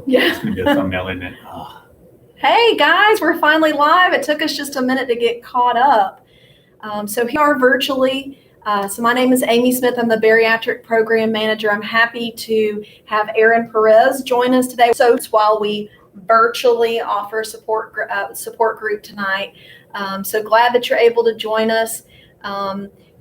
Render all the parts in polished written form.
Yeah. It's going to be a thumbnail, isn't it? Oh. Hey guys, we're finally live. It took us just a minute to get caught up. So here we are virtually. So my name is Amy Smith. I'm the Bariatric Program Manager. I'm happy to have Erin Perez join us today. So while we virtually offer support group tonight. So glad that you're able to join us.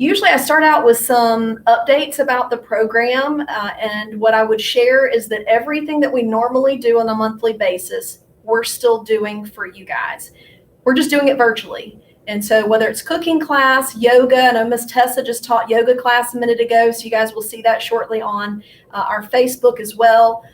Usually I start out with some updates about the program, and what I would share is that everything that we normally do on a monthly basis, we're still doing for you guys. We're just doing it virtually. And so whether it's cooking class, yoga, I know Miss Tessa just taught yoga class a minute ago, so you guys will see that shortly on our Facebook as well.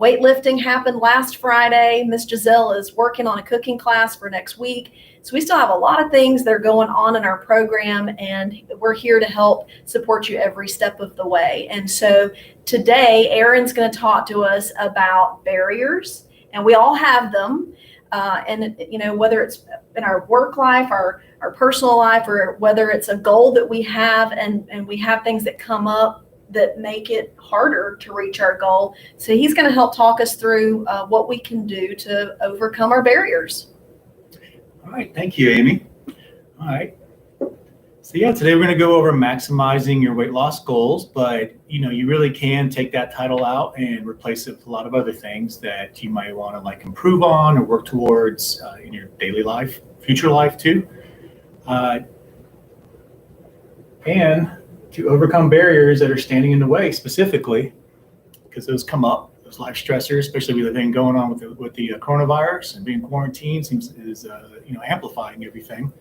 Weightlifting happened last Friday. Miss Giselle is working on a cooking class for next week. So we still have a lot of things that are going on in our program, and we're here to help support you every step of the way. And so today, Erin's going to talk to us about barriers, and we all have them. And you know, whether it's in our work life, our personal life, or whether it's a goal that we have, and we have things that come up that make it harder to reach our goal. So he's going to help talk us through what we can do to overcome our barriers. All right, thank you, Amy. All right. So yeah, today we're going to go over maximizing your weight loss goals, but you know, you really can take that title out and replace it with a lot of other things that you might want to like improve on or work towards in your daily life, future life too. And to overcome barriers that are standing in the way specifically, because those come up, those life stressors, especially with everything going on with the coronavirus and being quarantined is amplifying everything.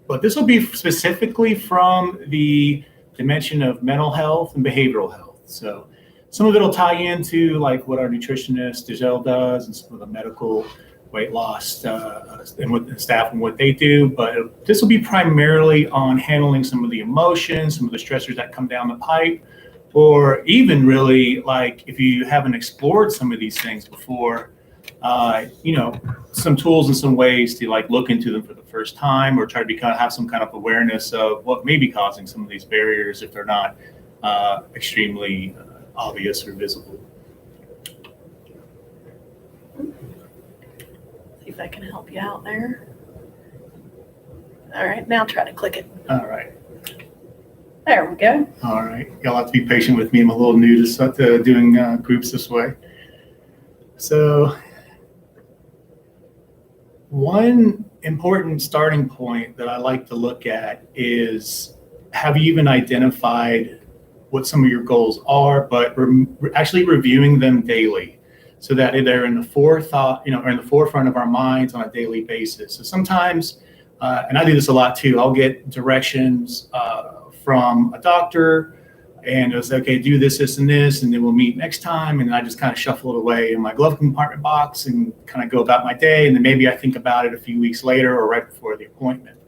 But this will be specifically from the dimension of mental health and behavioral health. So some of it will tie into like what our nutritionist Giselle does and some of the medical weight loss and what the staff and what they do. But this will be primarily on handling some of the emotions, some of the stressors that come down the pipe, or even really like if you haven't explored some of these things before, some tools and some ways to like look into them for the first time, or try to have some kind of awareness of what may be causing some of these barriers if they're not extremely obvious or visible. See if I can help you out there. All right, now try to click it. All right. There we go. All right. Y'all have to be patient with me. I'm a little new to doing groups this way. So one important starting point that I like to look at is, have you even identified what some of your goals are, but actually reviewing them daily so that they're in the forethought, or in the forefront of our minds on a daily basis. So sometimes, and I do this a lot too, I'll get directions from a doctor, and it was okay, do this, this, and this, and then we'll meet next time. And I just kind of shuffle it away in my glove compartment box and kind of go about my day. And then maybe I think about it a few weeks later or right before the appointment.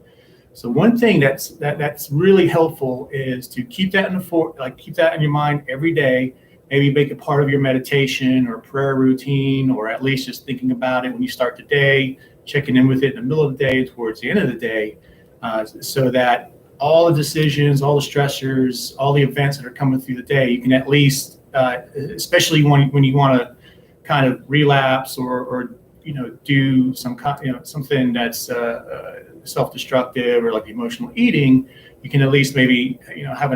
So one thing that's really helpful is to keep that keep that in your mind every day. Maybe make it part of your meditation or prayer routine, or at least just thinking about it when you start the day, checking in with it in the middle of the day, towards the end of the day, so that all the decisions, all the stressors, all the events that are coming through the day, you can at least, especially when you want to kind of relapse or do something that's self-destructive or like emotional eating, you can at least maybe have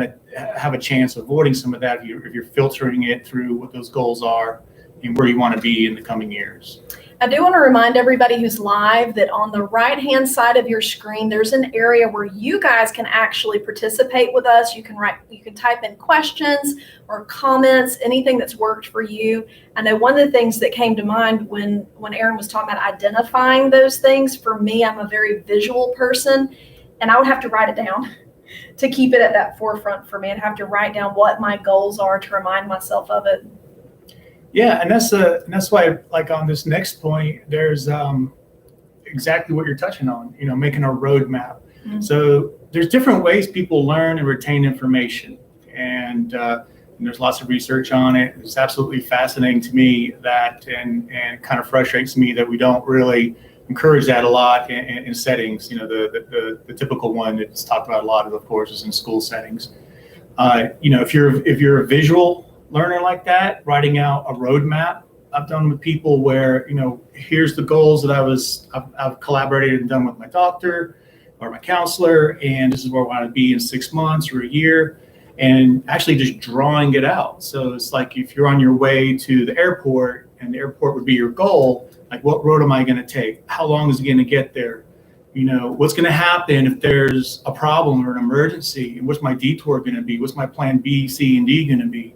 a chance of avoiding some of that if you're filtering it through what those goals are and where you want to be in the coming years. I do want to remind everybody who's live that on the right-hand side of your screen, there's an area where you guys can actually participate with us. You can type in questions or comments, anything that's worked for you. I know one of the things that came to mind when Erin was talking about identifying those things, for me, I'm a very visual person, and I would have to write it down to keep it at that forefront for me. I'd have to write down what my goals are to remind myself of it. Yeah, and that's why, like on this next point, there's exactly what you're touching on. Making a roadmap. Mm-hmm. So there's different ways people learn and retain information, and there's lots of research on it. It's absolutely fascinating to me that, and kind of frustrates me that we don't really encourage that a lot in settings. The typical one that's talked about a lot of course, is in school settings. If you're a visual learner like that, writing out a roadmap. I've done with people where, here's the goals that I've collaborated and done with my doctor or my counselor, and this is where I want to be in 6 months or a year, and actually just drawing it out. So it's like if you're on your way to the airport and the airport would be your goal, like what road am I going to take? How long is it going to get there? What's going to happen if there's a problem or an emergency, and what's my detour going to be? What's my plan B, C, and D going to be?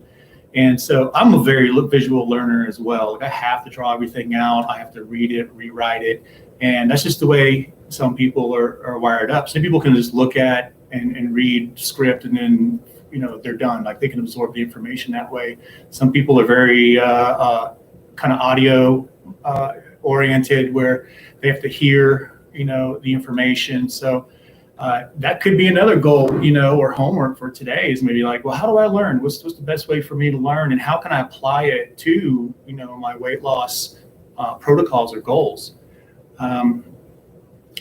And so I'm a very visual learner as well. Like I have to draw everything out. I have to read it, rewrite it. And that's just the way some people are wired up. Some people can just look at and read script and then, they're done. Like they can absorb the information that way. Some people are very kind of audio oriented where they have to hear, the information. So that could be another goal, or homework for today is maybe like, well, how do I learn? What's the best way for me to learn? And how can I apply it to, my weight loss protocols or goals?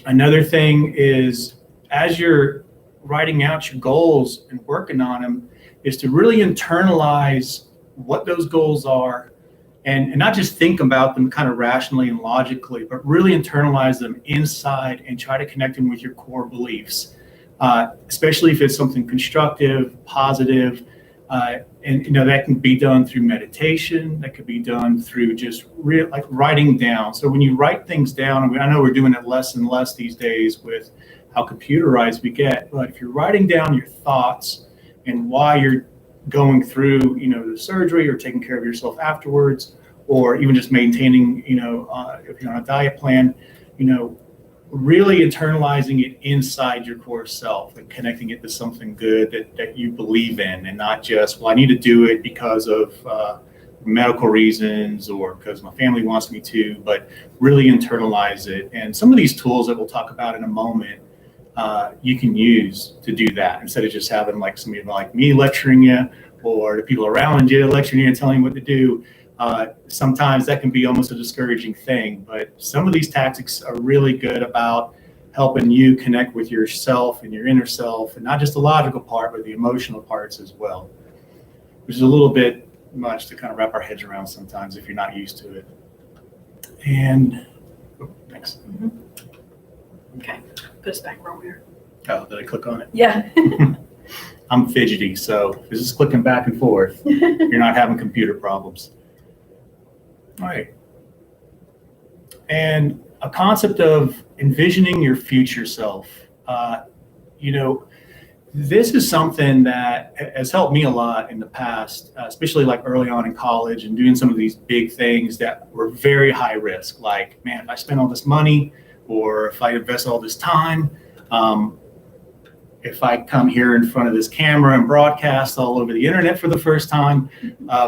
Another thing is, as you're writing out your goals and working on them, is to really internalize what those goals are and not just think about them kind of rationally and logically, but really internalize them inside and try to connect them with your core beliefs, especially if it's something constructive, positive. And that can be done through meditation. That could be done through just like writing down. So when you write things down, I know we're doing it less and less these days with how computerized we get, but if you're writing down your thoughts and why you're going through, the surgery or taking care of yourself afterwards, or even just maintaining, if you're on a diet plan, really internalizing it inside your core self and connecting it to something good that you believe in, and not just, well, I need to do it because of medical reasons or because my family wants me to, but really internalize it. And some of these tools that we'll talk about in a moment, you can use to do that instead of just having like somebody like me lecturing you or the people around you lecturing you and telling you what to do. Sometimes that can be almost a discouraging thing, but some of these tactics are really good about helping you connect with yourself and your inner self, and not just the logical part, but the emotional parts as well, which is a little bit much to kind of wrap our heads around sometimes if you're not used to it. And thanks. Mm-hmm. Okay, put us back where we are. Oh, did I click on it? Yeah. I'm fidgety, so if it's just clicking back and forth, you're not having computer problems. All right. And a concept of envisioning your future self. This is something that has helped me a lot in the past, especially like early on in college and doing some of these big things that were very high risk. Like, man, if I spend all this money or if I invest all this time, if I come here in front of this camera and broadcast all over the internet for the first time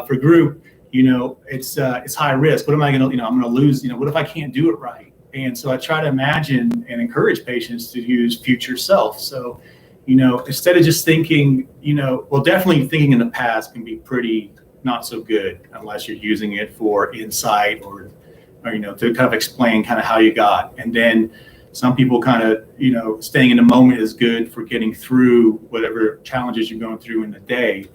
for group, it's high risk. What am I going to, I'm going to lose, what if I can't do it right? And so I try to imagine and encourage patients to use future self. So, instead of just thinking, definitely thinking in the past can be pretty not so good unless you're using it for insight or to kind of explain kind of how you got. And then some people kind of, staying in the moment is good for getting through whatever challenges you're going through in the day.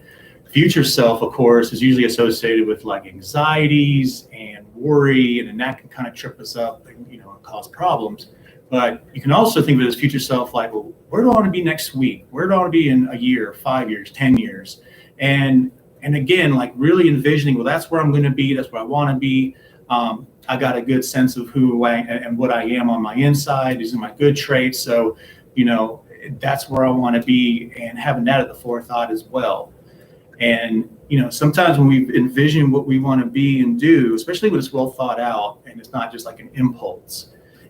Future self, of course, is usually associated with like anxieties and worry, and then that can kind of trip us up and, cause problems. But you can also think of it as future self, like, well, where do I want to be next week? Where do I want to be in a year, 5 years, 10 years? And again, like really envisioning, well, that's where I'm going to be. That's where I want to be. I got a good sense of who I am and what I am on my inside. These are my good traits. So, that's where I want to be, and having that at the forethought as well. And, sometimes when we envision what we want to be and do, especially when it's well thought out and it's not just like an impulse,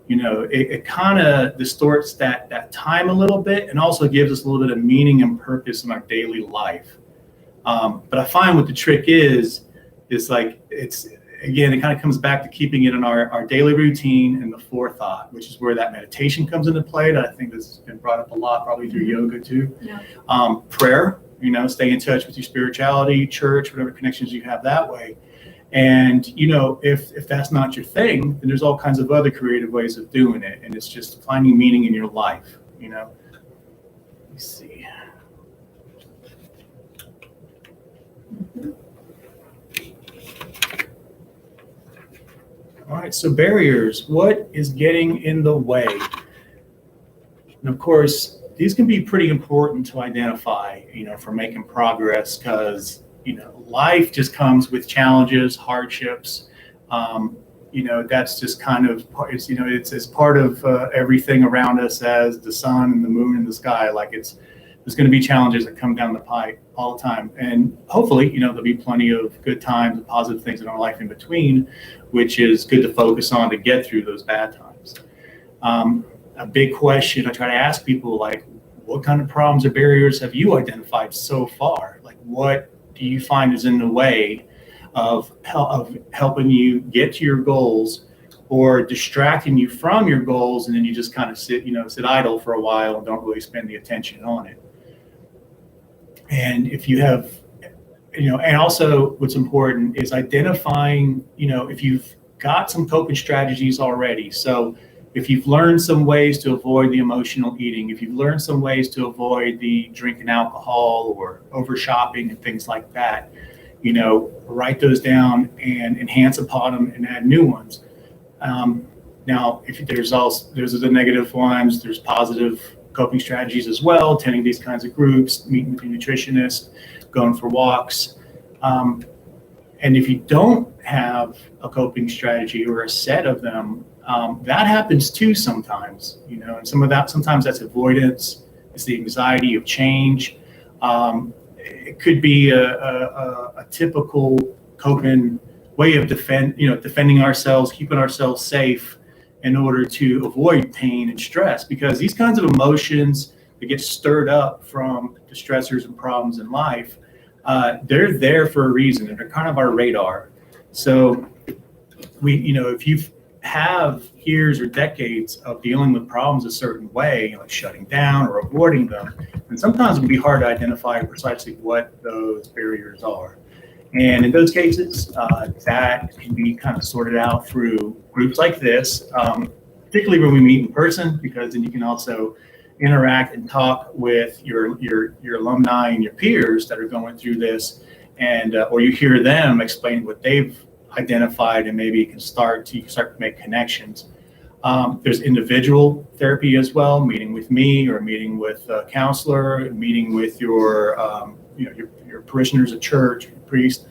it kind of distorts that time a little bit, and also gives us a little bit of meaning and purpose in our daily life. But I find what the trick is like, again, it kind of comes back to keeping it in our daily routine and the forethought, which is where that meditation comes into play, that I think has been brought up a lot, probably through yoga too. Yeah. Prayer, stay in touch with your spirituality, church, whatever connections you have that way. And, if that's not your thing, then there's all kinds of other creative ways of doing it. And it's just finding meaning in your life, Let me see. All right, so barriers, what is getting in the way? And of course, these can be pretty important to identify, for making progress, because, life just comes with challenges, hardships. That's just kind of, it's part of everything around us as the sun and the moon and the sky. There's going to be challenges that come down the pipe all the time. And hopefully, there'll be plenty of good times and positive things in our life in between, which is good to focus on to get through those bad times. A big question I try to ask people, what kind of problems or barriers have you identified so far? What do you find is in the way of helping you get to your goals, or distracting you from your goals, and then you just kind of sit idle for a while and don't really spend the attention on it? And if you have, and also what's important is identifying, if you've got some coping strategies already. So if you've learned some ways to avoid the emotional eating, if you've learned some ways to avoid the drinking alcohol or over shopping and things like that, write those down and enhance upon them and add new ones. Now, if there's the negative ones, there's positive coping strategies as well, attending these kinds of groups, meeting with a nutritionist, going for walks. And if you don't have a coping strategy or a set of them, that happens too sometimes, and sometimes that's avoidance, it's the anxiety of change. It could be a typical coping way of defending ourselves, keeping ourselves safe in order to avoid pain and stress, because these kinds of emotions that get stirred up from the stressors and problems in life, they're there for a reason, and they're kind of our radar. So if you have years or decades of dealing with problems a certain way, like shutting down or avoiding them, and sometimes it can be hard to identify precisely what those barriers are. And in those cases, that can be kind of sorted out through groups like this, particularly when we meet in person, because then you can also interact and talk with your alumni and your peers that are going through this, and or you hear them explain what they've identified, and maybe you can start to make connections. There's individual therapy as well, meeting with me or meeting with a counselor, meeting with your parishioners at church, priest.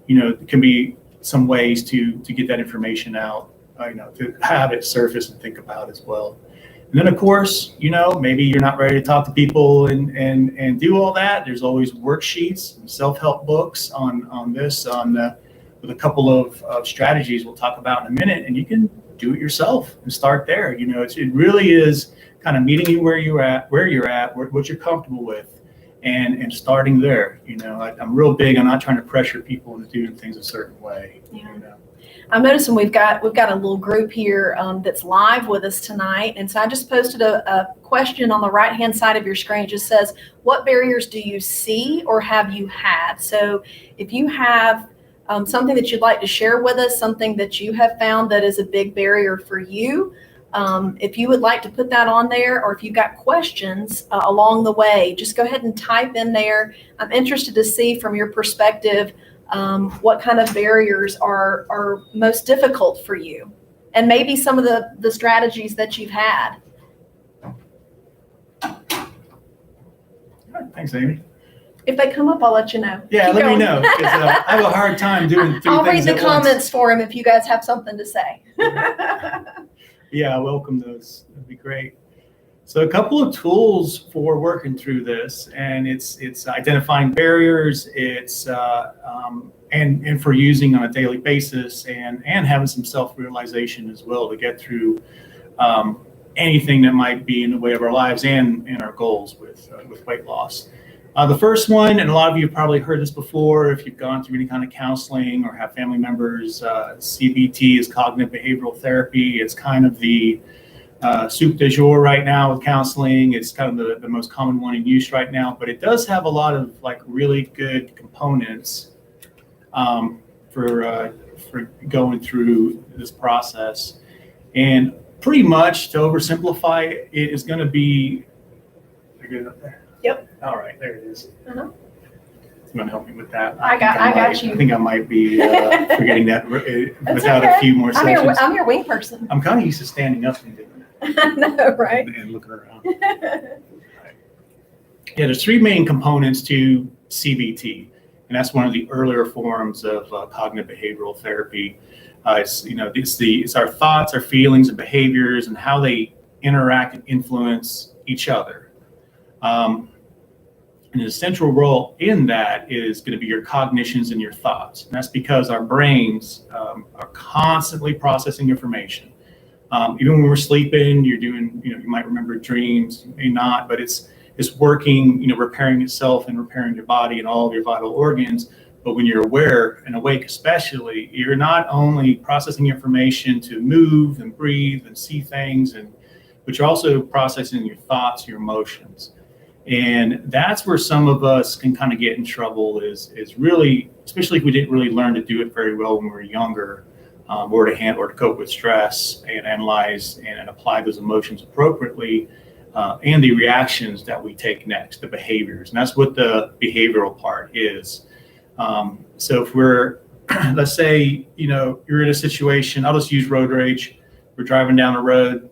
It can be some ways to get that information out, to have it surface and think about as well. And then, of course, maybe you're not ready to talk to people and do all that. There's always worksheets and self-help books on this, with a couple of strategies we'll talk about in a minute, and you can do it yourself and start there. It really is kind of meeting you where you're at, what you're comfortable with, and starting there. I'm real big. I'm not trying to pressure people into doing things a certain way. Yeah. I'm noticing we've got a little group here that's live with us tonight, and so I just posted a question on the right-hand side of your screen. It just says, "What barriers do you see or have you had?" So if you have something that you'd like to share with us, something that you have found that is a big barrier for you, if you would like to put that on there, or if you've got questions along the way, just go ahead and type in there. I'm interested to see from your perspective what kind of barriers are most difficult for you, and maybe some of the strategies that you've had. All right, thanks, Amy. If they come up, I'll let you know. Yeah, let me know, because I have a hard time doing three I'll things read the at once. comments for him if you guys have something to say. Yeah, I welcome those. That'd be great. So a couple of tools for working through this, and it's identifying barriers, it's and for using on a daily basis, and having some self-realization as well to get through anything that might be in the way of our lives and our goals with weight loss. The first one, and a lot of you have probably heard this before if you've gone through any kind of counseling or have family members, CBT is cognitive behavioral therapy. It's kind of the soup du jour right now with counseling. It's kind of the most common one in use right now, but it does have a lot of really good components for going through this process. And pretty much, to oversimplify it, is going to be, I get it up there? Yep. All right, there it is. Uh-huh. You want to help me with that? I got you. I think I might be forgetting that without a few more sessions. I'm your wing person. I'm kind of used to standing up and doing that. I know, right? And looking around. Yeah, there's three main components to CBT, and that's one of the earlier forms of cognitive behavioral therapy. It's our thoughts, our feelings, and behaviors, and how they interact and influence each other. And the central role in that is going to be your cognitions and your thoughts. And that's because our brains are constantly processing information. Even when we're sleeping, you're doing, you might remember dreams, you may not, but it's working, repairing itself and repairing your body and all of your vital organs. But when you're aware and awake especially, you're not only processing information to move and breathe and see things, but you're also processing your thoughts, your emotions. And that's where some of us can kind of get in trouble is really, especially if we didn't really learn to do it very well when we were younger, or to cope with stress and analyze and apply those emotions appropriately, and the reactions that we take next, the behaviors. And that's what the behavioral part is. So if we're, let's say, you're in a situation, I'll just use road rage. We're driving down the road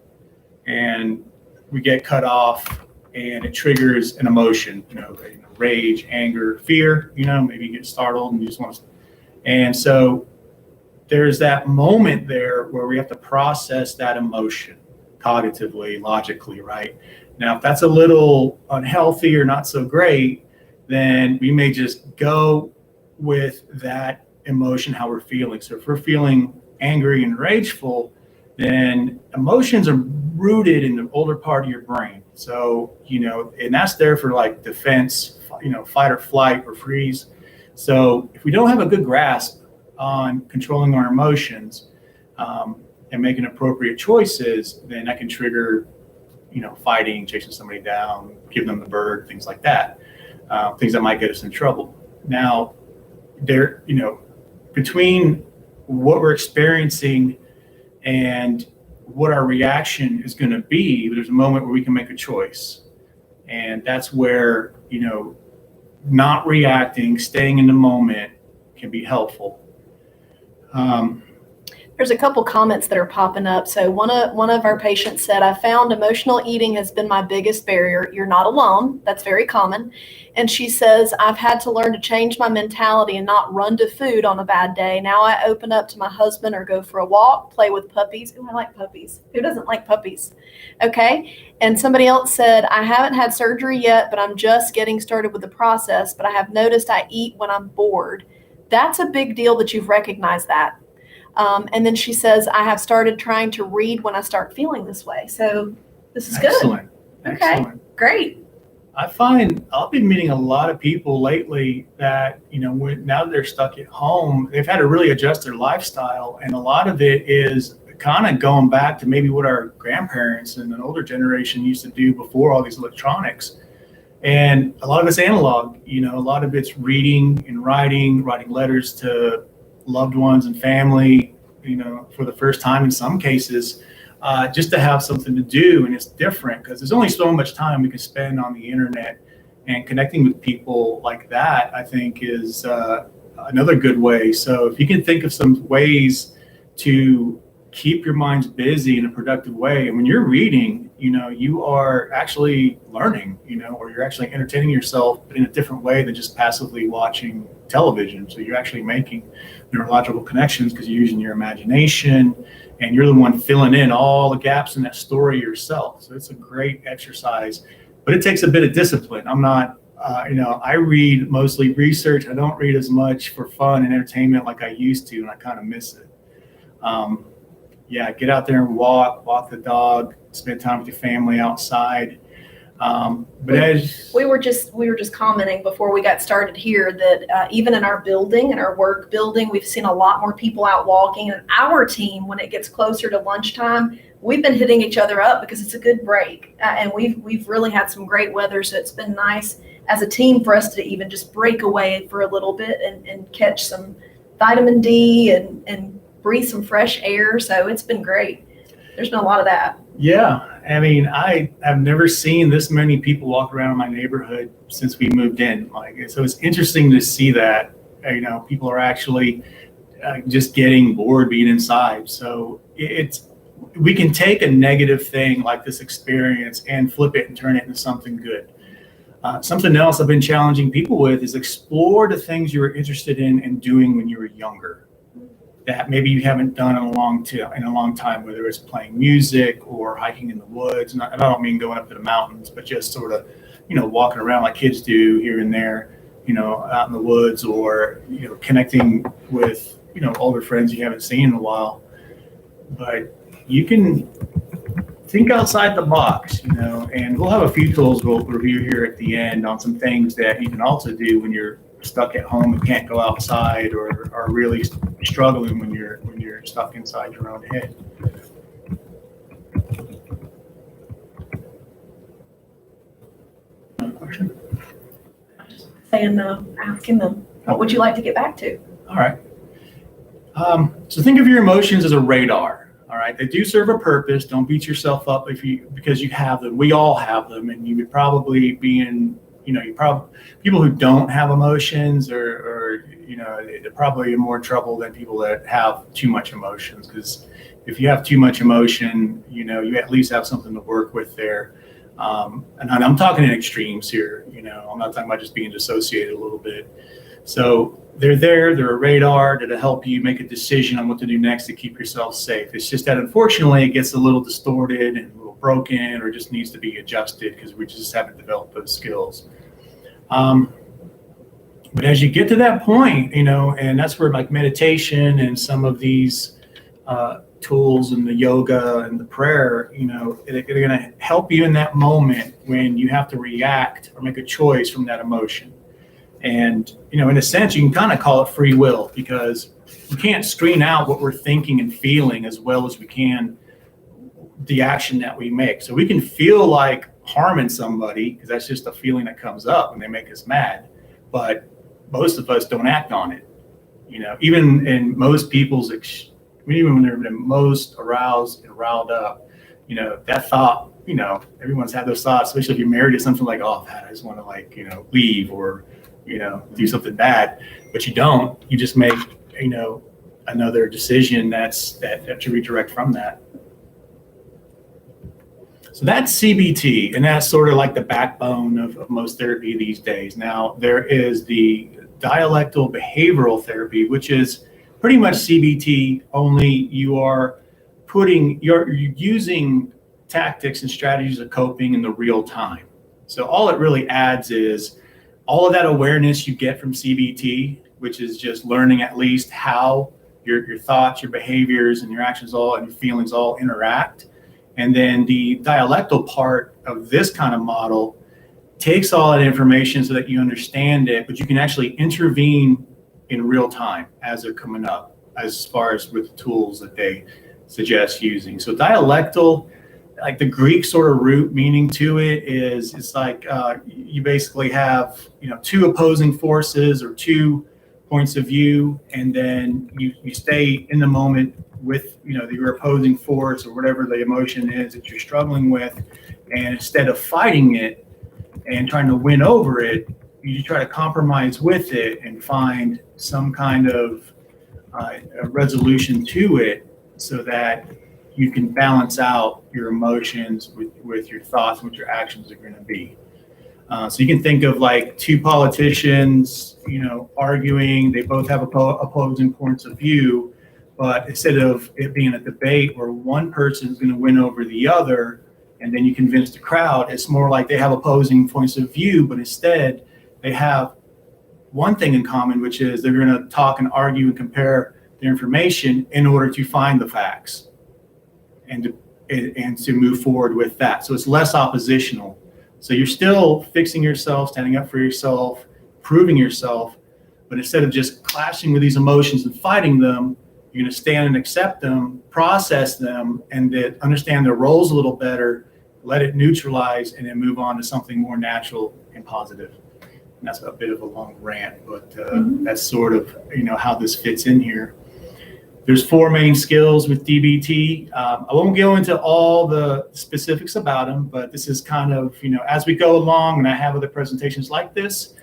and we get cut off and it triggers an emotion, rage, anger, fear, maybe you get startled and you just want to, and so there's that moment there where we have to process that emotion cognitively, logically, right? Now, if that's a little unhealthy or not so great, then we may just go with that emotion, how we're feeling. So if we're feeling angry and rageful, then emotions are rooted in the older part of your brain. So, and that's there for like defense, fight or flight or freeze. So if we don't have a good grasp on controlling our emotions and making appropriate choices, then that can trigger, fighting, chasing somebody down, giving them the bird, things like that, things that might get us in trouble. Now, between what we're experiencing and what our reaction is going to be, there's a moment where we can make a choice. And that's where, not reacting, staying in the moment can be helpful. There's a couple comments that are popping up. So one of our patients said, I found emotional eating has been my biggest barrier. You're not alone. That's very common. And she says, I've had to learn to change my mentality and not run to food on a bad day. Now I open up to my husband or go for a walk, play with puppies. Ooh, I like puppies. Who doesn't like puppies? Okay. And somebody else said, I haven't had surgery yet, but I'm just getting started with the process. But I have noticed I eat when I'm bored. That's a big deal that you've recognized that. And then she says, I have started trying to read when I start feeling this way. So this is good. Excellent. Okay, Excellent. Great. I find I've been meeting a lot of people lately that, now that they're stuck at home, they've had to really adjust their lifestyle. And a lot of it is kind of going back to maybe what our grandparents and an older generation used to do before all these electronics. And a lot of it's analog, a lot of it's reading and writing letters to loved ones and family, for the first time in some cases, just to have something to do. And it's different because there's only so much time we can spend on the internet, and connecting with people like that, I think, is another good way. So if you can think of some ways to keep your minds busy in a productive way, and when you're reading, you are actually learning, or you're actually entertaining yourself, but in a different way than just passively watching television. So you're actually making neurological connections because you're using your imagination, and you're the one filling in all the gaps in that story yourself. So it's a great exercise, but it takes a bit of discipline. I'm not, I read mostly research. I don't read as much for fun and entertainment like I used to, and I kind of miss it. Get out there and walk the dog, spend time with your family outside. We were just commenting before we got started here that even in our building, in our work building, we've seen a lot more people out walking. And our team, when it gets closer to lunchtime, we've been hitting each other up because it's a good break. And we've really had some great weather, so it's been nice as a team for us to even just break away for a little bit and catch some vitamin D and breathe some fresh air. So it's been great. There's been a lot of that. Yeah, I mean, I have never seen this many people walk around in my neighborhood since we moved in. Like, so it's interesting to see that, people are actually just getting bored being inside. So we can take a negative thing like this experience and flip it and turn it into something good. Something else I've been challenging people with is explore the things you were interested in and doing when you were younger that maybe you haven't done in a long time, whether it's playing music or hiking in the woods. And I don't mean going up to the mountains, but just sort of, walking around like kids do here and there, out in the woods, or, connecting with, older friends you haven't seen in a while. But you can think outside the box, and we'll have a few tools we'll review here at the end on some things that you can also do when you're stuck at home and can't go outside, or are really struggling when you're stuck inside your own head. Question? Asking them, what would you like to get back to? All right. So think of your emotions as a radar. All right. They do serve a purpose. Don't beat yourself up because you have them. We all have them, and you would probably be in, people who don't have emotions or they're probably in more trouble than people that have too much emotions. Because if you have too much emotion, you at least have something to work with there. And I'm talking in extremes here. I'm not talking about just being dissociated a little bit. So they're a radar to help you make a decision on what to do next to keep yourself safe. It's just that unfortunately it gets a little distorted and a little broken, or just needs to be adjusted because we just haven't developed those skills. But as you get to that point, and that's where like meditation and some of these tools and the yoga and the prayer, they're going to help you in that moment when you have to react or make a choice from that emotion. And, in a sense, you can kind of call it free will, because we can't screen out what we're thinking and feeling as well as we can the action that we make. So we can feel like harming somebody, because that's just a feeling that comes up when they make us mad. But most of us don't act on it. Even in most people's, even when they're the most aroused and riled up, that thought, everyone's had those thoughts, especially if you're married to something like, oh, man, I just want to leave, or, do something bad. But you don't. You just make, another decision that you redirect from that. So that's CBT, and that's sort of like the backbone of most therapy these days. Now, there is the dialectal behavioral therapy, which is pretty much CBT, only you're using tactics and strategies of coping in the real time. So all it really adds is all of that awareness you get from CBT, which is just learning at least how your thoughts, your behaviors, and your actions and your feelings all interact. And then the dialectal part of this kind of model takes all that information so that you understand it, but you can actually intervene in real time as they're coming up, as far as with the tools that they suggest using. So dialectal, like the Greek sort of root meaning to it is, it's like you basically have, two opposing forces or two points of view, and then you stay in the moment with, your opposing force or whatever the emotion is that you're struggling with. And instead of fighting it and trying to win over it, you try to compromise with it and find some kind of a resolution to it, so that you can balance out your emotions with your thoughts and what your actions are going to be. So you can think of like two politicians, arguing. They both have opposing points of view, but instead of it being a debate where one person is going to win over the other, and then you convince the crowd, it's more like they have opposing points of view, but instead they have one thing in common, which is they're going to talk and argue and compare their information in order to find the facts and to move forward with that. So it's less oppositional. So you're still fixing yourself, standing up for yourself, proving yourself, but instead of just clashing with these emotions and fighting them, you're going to stand and accept them, process them, and understand their roles a little better, let it neutralize, and then move on to something more natural and positive. And that's a bit of a long rant, but that's sort of, how this fits in here. There's 4 main skills with DBT. I won't go into all the specifics about them, but this is kind of, as we go along, and I have other presentations like this,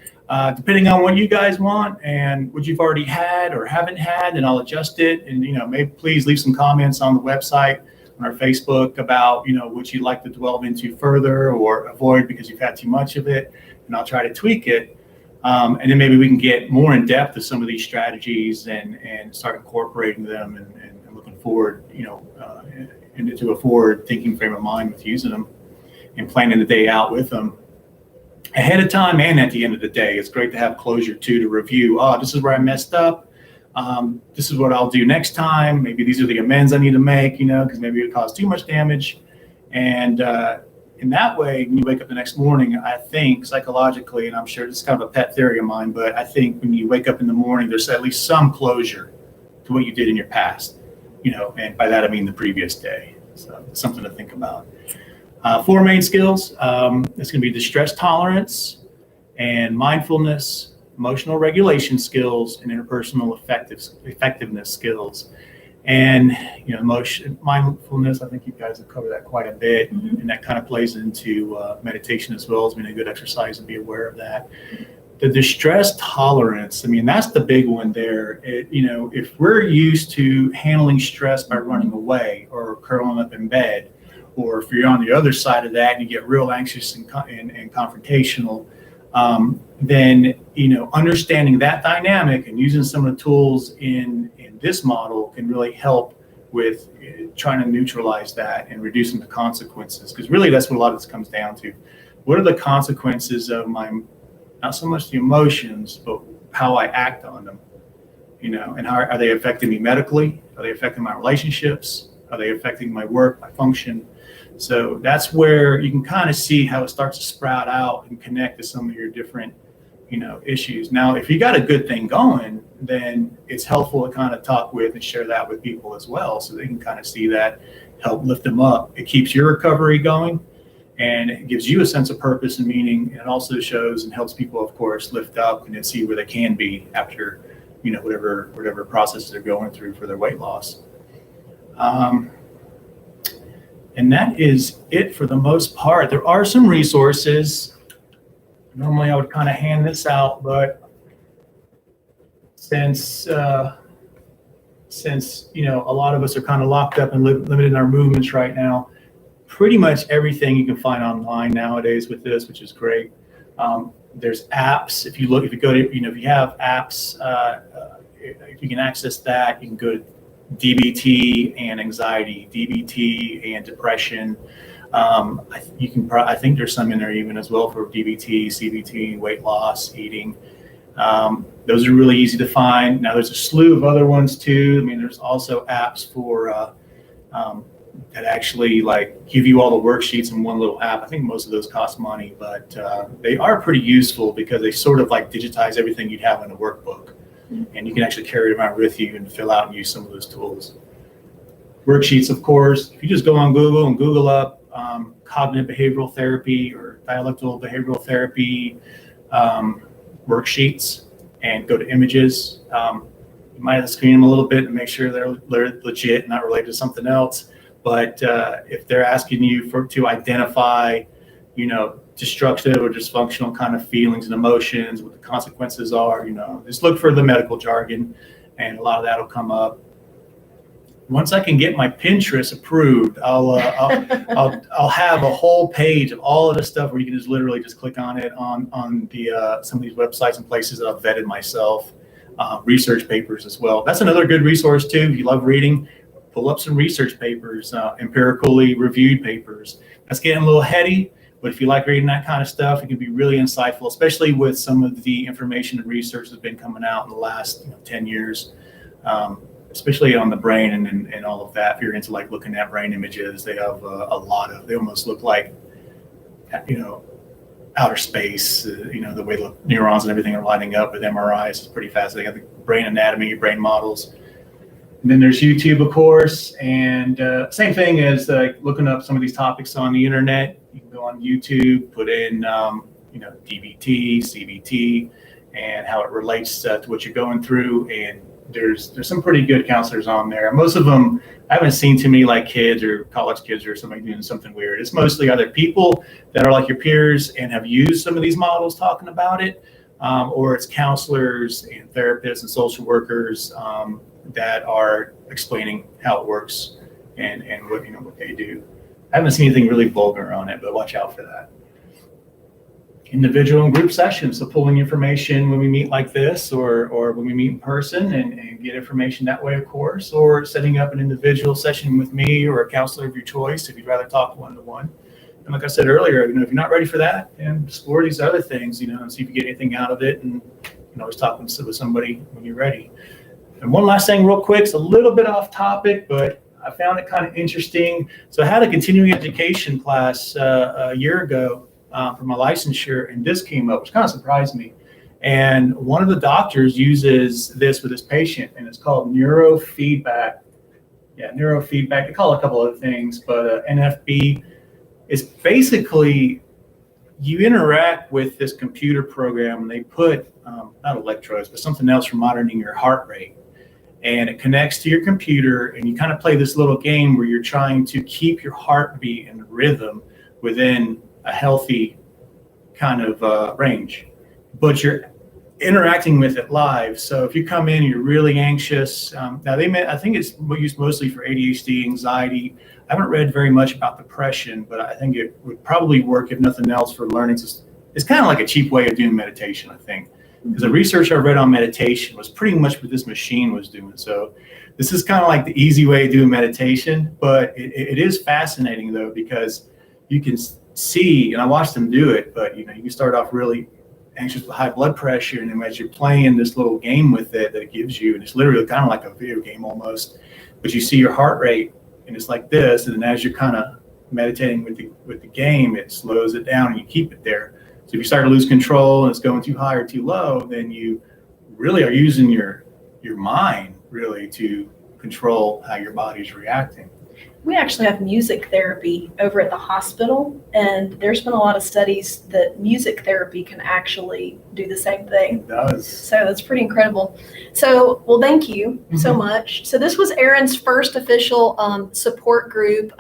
depending on what you guys want and what you've already had or haven't had, and I'll adjust it. And, maybe please leave some comments on the website, on our Facebook about, what you'd like to delve into further or avoid because you've had too much of it, and I'll try to tweak it. And then maybe we can get more in depth of some of these strategies and start incorporating them and looking forward, into a forward thinking frame of mind with using them and planning the day out with them ahead of time and at the end of the day. It's great to have closure too, to review. Oh, this is where I messed up. This is what I'll do next time. Maybe these are the amends I need to make, because maybe it caused too much damage. And in that way, when you wake up the next morning, I think psychologically, and I'm sure this is kind of a pet theory of mine, but I think when you wake up in the morning, there's at least some closure to what you did in your past, and by that I mean the previous day. So something to think about. 4 main skills. It's going to be distress tolerance and mindfulness, emotional regulation skills, and interpersonal effectiveness skills. And mindfulness, I think you guys have covered that quite a bit, and that kind of plays into meditation as well as being a good exercise and be aware of that. The distress tolerance, that's the big one there. If we're used to handling stress by running away or curling up in bed, or if you're on the other side of that and you get real anxious and confrontational, then understanding that dynamic and using some of the tools in this model can really help with trying to neutralize that and reducing the consequences, because really that's what a lot of this comes down to. What are the consequences of my, not so much the emotions, but how I act on them, and how are they affecting me medically? Are they affecting my relationships? Are they affecting my work, my function? So that's where you can kind of see how it starts to sprout out and connect to some of your different, issues. Now, if you got a good thing going, then it's helpful to kind of talk with and share that with people as well, so they can kind of see that, help lift them up. It keeps your recovery going, and it gives you a sense of purpose and meaning. And it also shows and helps people, of course, lift up and then see where they can be after, whatever process they're going through for their weight loss. And that is it for the most part. There are some resources. Normally I would kind of hand this out, but since a lot of us are kind of locked up and limited in our movements right now, pretty much everything you can find online nowadays with this, which is great. There's apps. If you go to, if you have apps, if you can access that, you can go to DBT and anxiety, DBT and depression. I think there's some in there even as well for DBT, CBT, weight loss, eating. Those are really easy to find. Now there's a slew of other ones too. There's also apps for that actually give you all the worksheets in one little app. I think most of those cost money, but they are pretty useful because they sort of digitize everything you'd have in a workbook. And you can actually carry it around with you and fill out and use some of those tools. Worksheets, of course, if you just go on Google and Google up cognitive behavioral therapy or dialectical behavioral therapy worksheets and go to images, you might have to screen them a little bit and make sure they're legit, not related to something else. But if they're asking you to identify, destructive or dysfunctional kind of feelings and emotions, what the consequences are, just look for the medical jargon, and a lot of that will come up. Once I can get my Pinterest approved, I'll have a whole page of all of this stuff where you can just literally just click on it on the some of these websites and places that I've vetted myself. Research papers as well. That's another good resource too. If you love reading, pull up some research papers, empirically reviewed papers. That's getting a little heady. But if you like reading that kind of stuff, it can be really insightful, especially with some of the information and research that's been coming out in the last 10 years, especially on the brain and all of that. If you're into looking at brain images, they have they almost look like, outer space, the way the neurons and everything are lining up with MRIs is pretty fascinating. I think brain anatomy, brain models. And then there's YouTube, of course, and same thing as looking up some of these topics on the internet. You can go on YouTube, put in, DBT, CBT, and how it relates to what you're going through, and there's some pretty good counselors on there. Most of them, I haven't seen too many like kids or college kids or somebody doing something weird. It's mostly either people that are like your peers and have used some of these models talking about it, or it's counselors and therapists and social workers that are explaining how it works and what they do. I haven't seen anything really vulgar on it, but watch out for that. Individual and group sessions, so pulling information when we meet like this or when we meet in person and get information that way, of course, or setting up an individual session with me or a counselor of your choice if you'd rather talk one-to-one. And like I said earlier, if you're not ready for that, and explore these other things, and see if you get anything out of it, and you can always talk with somebody when you're ready. And one last thing real quick, it's a little bit off topic, but I found it kind of interesting. So I had a continuing education class a year ago for my licensure, and this came up, which kind of surprised me. And one of the doctors uses this with his patient, and it's called neurofeedback. Yeah, neurofeedback. They call it a couple other things, but NFB. It's basically you interact with this computer program, and they put not electrodes, but something else for monitoring your heart rate. And it connects to your computer, and you kind of play this little game where you're trying to keep your heartbeat and rhythm within a healthy kind of range, but you're interacting with it live. So if you come in, you're really anxious. Now I think it's used mostly for ADHD, anxiety. I haven't read very much about depression, but I think it would probably work if nothing else for learning. It's kind of like a cheap way of doing meditation, I think. Because the research I read on meditation was pretty much what this machine was doing. So this is kind of like the easy way of doing meditation, but it is fascinating though, because you can see, and I watched them do it, but you can start off really anxious with high blood pressure, and then as you're playing this little game with it that it gives you, and it's literally kind of like a video game almost, but you see your heart rate, and it's like this, and then as you're kind of meditating with the game, it slows it down and you keep it there. So if you start to lose control and it's going too high or too low, then you really are using your mind really to control how your body's reacting. We actually have music therapy over at the hospital, and there's been a lot of studies that music therapy can actually do the same thing. It does. So that's pretty incredible. So, well, thank you so much. So this was Aaron's first official support group.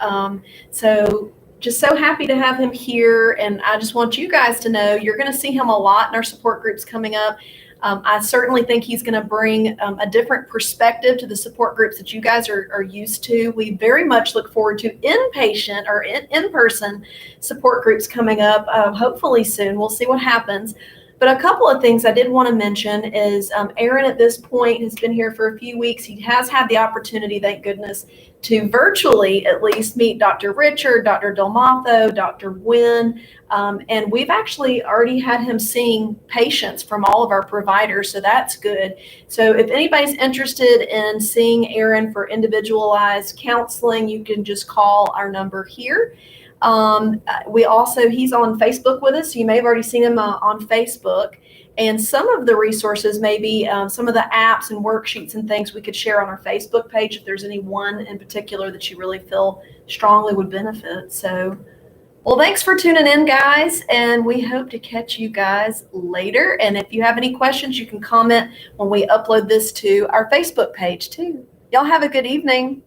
So just so happy to have him here, and I just want you guys to know you're going to see him a lot in our support groups coming up. I certainly think he's going to bring a different perspective to the support groups that you guys are used to. We very much look forward to inpatient or in-person support groups coming up, hopefully soon. We'll see what happens. But a couple of things I did want to mention is Aaron at this point has been here for a few weeks. He has had the opportunity, thank goodness, to virtually at least meet Dr. Richard, Dr. Delmatho, Dr. Wynn, and we've actually already had him seeing patients from all of our providers, so that's good. So if anybody's interested in seeing Aaron for individualized counseling, you can just call our number here. He's on Facebook with us. So you may have already seen him on Facebook, and some of the resources, maybe some of the apps and worksheets and things we could share on our Facebook page if there's any one in particular that you really feel strongly would benefit. So, well, thanks for tuning in, guys, and we hope to catch you guys later. And if you have any questions, you can comment when we upload this to our Facebook page too. Y'all have a good evening.